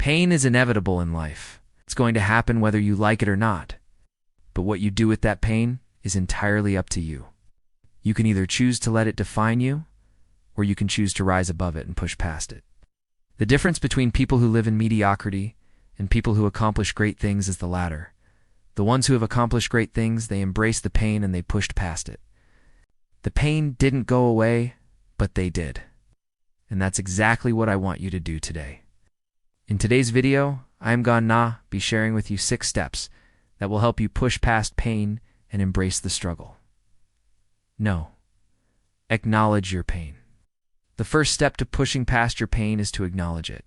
Pain is inevitable in life. It's going to happen whether you like it or not. But what you do with that pain is entirely up to you. You can either choose to let it define you, or you can choose to rise above it and push past it. The difference between people who live in mediocrity and people who accomplish great things is the latter. The ones who have accomplished great things, they embraced the pain and they pushed past it. The pain didn't go away, but they did. And that's exactly what I want you to do today. In today's video, I'm gonna be sharing with you 6 steps that will help you push past pain and embrace the struggle. No. Acknowledge your pain. The first step to pushing past your pain is to acknowledge it.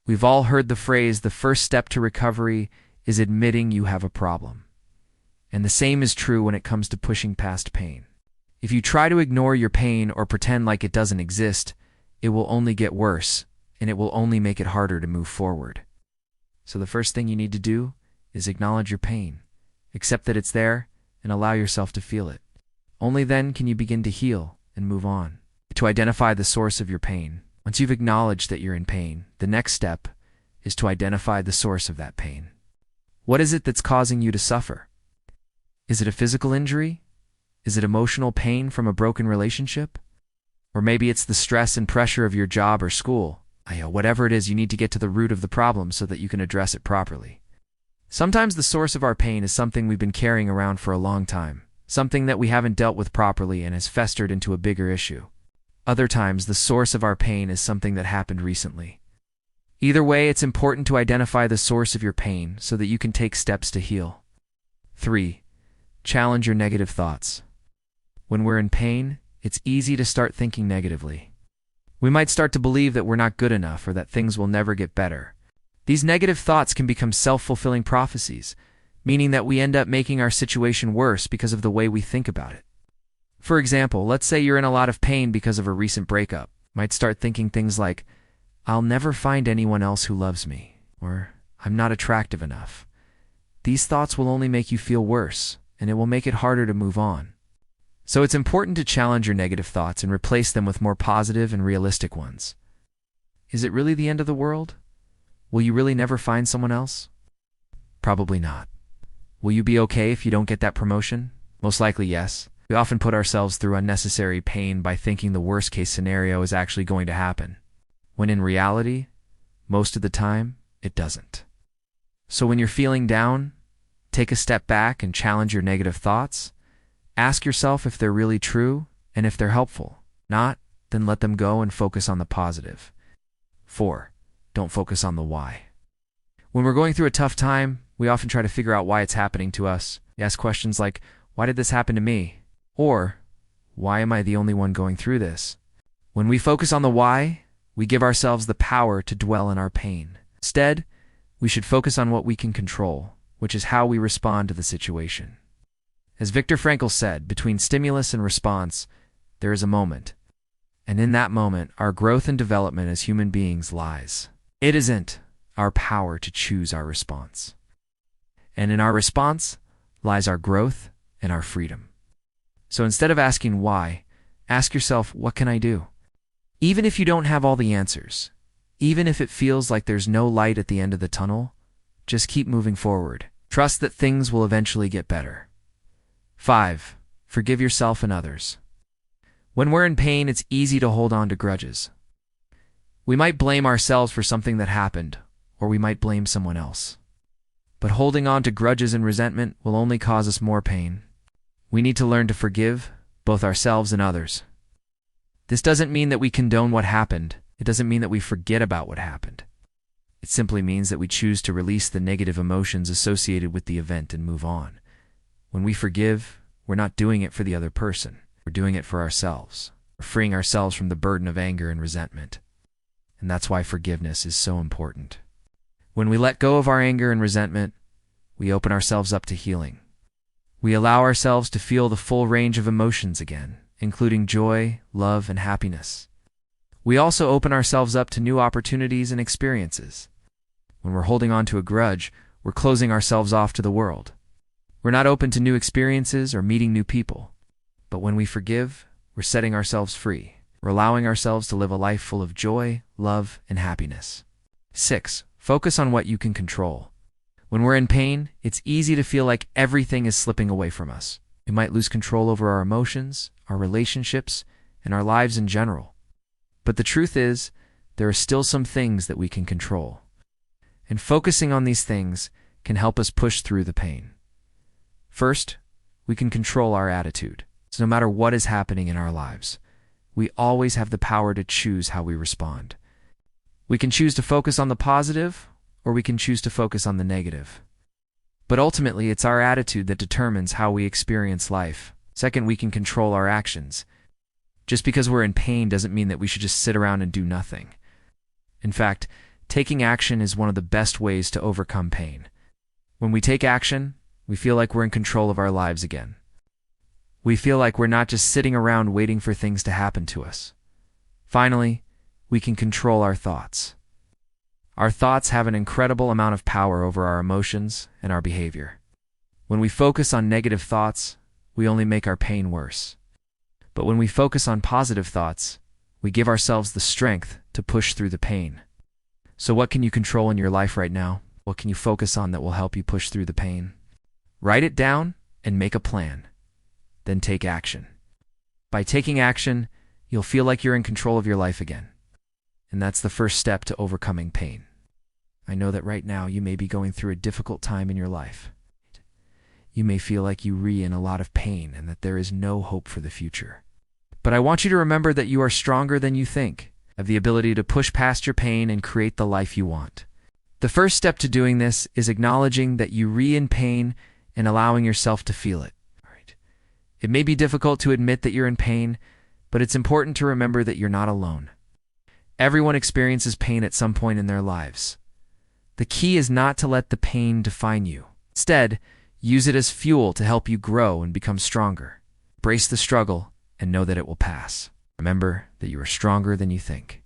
We've all heard the phrase, the first step to recovery is admitting you have a problem. And the same is true when it comes to pushing past pain. If you try to ignore your pain or pretend like it doesn't exist, it will only get worse, and it will only make it harder to move forward. So the first thing you need to do is acknowledge your pain. Accept that it's there and allow yourself to feel it. Only then can you begin to heal and move on. To identify the source of your pain. Once you've acknowledged that you're in pain, the next step is to identify the source of that pain. What is it that's causing you to suffer? Is it a physical injury? Is it emotional pain from a broken relationship? Or maybe it's the stress and pressure of your job or school. Whatever it is, you need to get to the root of the problem so that you can address it properly. Sometimes the source of our pain is something we've been carrying around for a long time, something that we haven't dealt with properly and has festered into a bigger issue. Other times, the source of our pain is something that happened recently. Either way, it's important to identify the source of your pain so that you can take steps to heal. 3. Challenge your negative thoughts. When we're in pain, it's easy to start thinking negatively. We might start to believe that we're not good enough or that things will never get better. These negative thoughts can become self-fulfilling prophecies, meaning that we end up making our situation worse because of the way we think about it. For example, let's say you're in a lot of pain because of a recent breakup. You might start thinking things like, I'll never find anyone else who loves me, or I'm not attractive enough. These thoughts will only make you feel worse, and it will make it harder to move on. So it's important to challenge your negative thoughts and replace them with more positive and realistic ones. Is it really the end of the world? Will you really never find someone else? Probably not. Will you be okay if you don't get that promotion? Most likely yes. We often put ourselves through unnecessary pain by thinking the worst-case scenario is actually going to happen, when in reality, most of the time, it doesn't. So when you're feeling down, take a step back and challenge your negative thoughts. Ask yourself if they're really true and if they're helpful. Not, then let them go and focus on the positive. 4. Don't focus on the why. When we're going through a tough time, we often try to figure out why it's happening to us. We ask questions like, why did this happen to me? Or, why am I the only one going through this? When we focus on the why, we give ourselves the power to dwell in our pain. Instead, we should focus on what we can control, which is how we respond to the situation. As Viktor Frankl said, between stimulus and response, there is a moment. And in that moment, our growth and development as human beings lies. It isn't our power to choose our response. And in our response lies our growth and our freedom. So instead of asking why, ask yourself, what can I do? Even if you don't have all the answers, even if it feels like there's no light at the end of the tunnel, just keep moving forward. Trust that things will eventually get better. 5. Forgive yourself and others. When we're in pain, it's easy to hold on to grudges. We might blame ourselves for something that happened, or we might blame someone else. But holding on to grudges and resentment will only cause us more pain. We need to learn to forgive both ourselves and others. This doesn't mean that we condone what happened. It doesn't mean that we forget about what happened. It simply means that we choose to release the negative emotions associated with the event and move on. When we forgive, we're not doing it for the other person. We're doing it for ourselves. We're freeing ourselves from the burden of anger and resentment. And that's why forgiveness is so important. When we let go of our anger and resentment, we open ourselves up to healing. We allow ourselves to feel the full range of emotions again, including joy, love, and happiness. We also open ourselves up to new opportunities and experiences. When we're holding on to a grudge, we're closing ourselves off to the world. We're not open to new experiences or meeting new people. But when we forgive, we're setting ourselves free. We're allowing ourselves to live a life full of joy, love, and happiness. 6. Focus on what you can control. When we're in pain, it's easy to feel like everything is slipping away from us. We might lose control over our emotions, our relationships, and our lives in general. But the truth is, there are still some things that we can control. And focusing on these things can help us push through the pain. First, we can control our attitude. So no matter what is happening in our lives, we always have the power to choose how we respond. We can choose to focus on the positive, or we can choose to focus on the negative. But ultimately, it's our attitude that determines how we experience life. Second, we can control our actions. Just because we're in pain doesn't mean that we should just sit around and do nothing. In fact, taking action is one of the best ways to overcome pain. When we take action, we feel like we're in control of our lives again. We feel like we're not just sitting around waiting for things to happen to us. Finally, we can control our thoughts. Our thoughts have an incredible amount of power over our emotions and our behavior. When we focus on negative thoughts, we only make our pain worse. But when we focus on positive thoughts, we give ourselves the strength to push through the pain. So what can you control in your life right now? What can you focus on that will help you push through the pain? Write it down and make a plan. Then take action. By taking action, you'll feel like you're in control of your life again. And that's the first step to overcoming pain. I know that right now you may be going through a difficult time in your life. You may feel like you're in a lot of pain and that there is no hope for the future. But I want you to remember that you are stronger than you think, have the ability to push past your pain and create the life you want. The first step to doing this is acknowledging that you're in pain and allowing yourself to feel it. It may be difficult to admit that you're in pain, but it's important to remember that you're not alone. Everyone experiences pain at some point in their lives. The key is not to let the pain define you. Instead, use it as fuel to help you grow and become stronger. Embrace the struggle and know that it will pass. Remember that you are stronger than you think.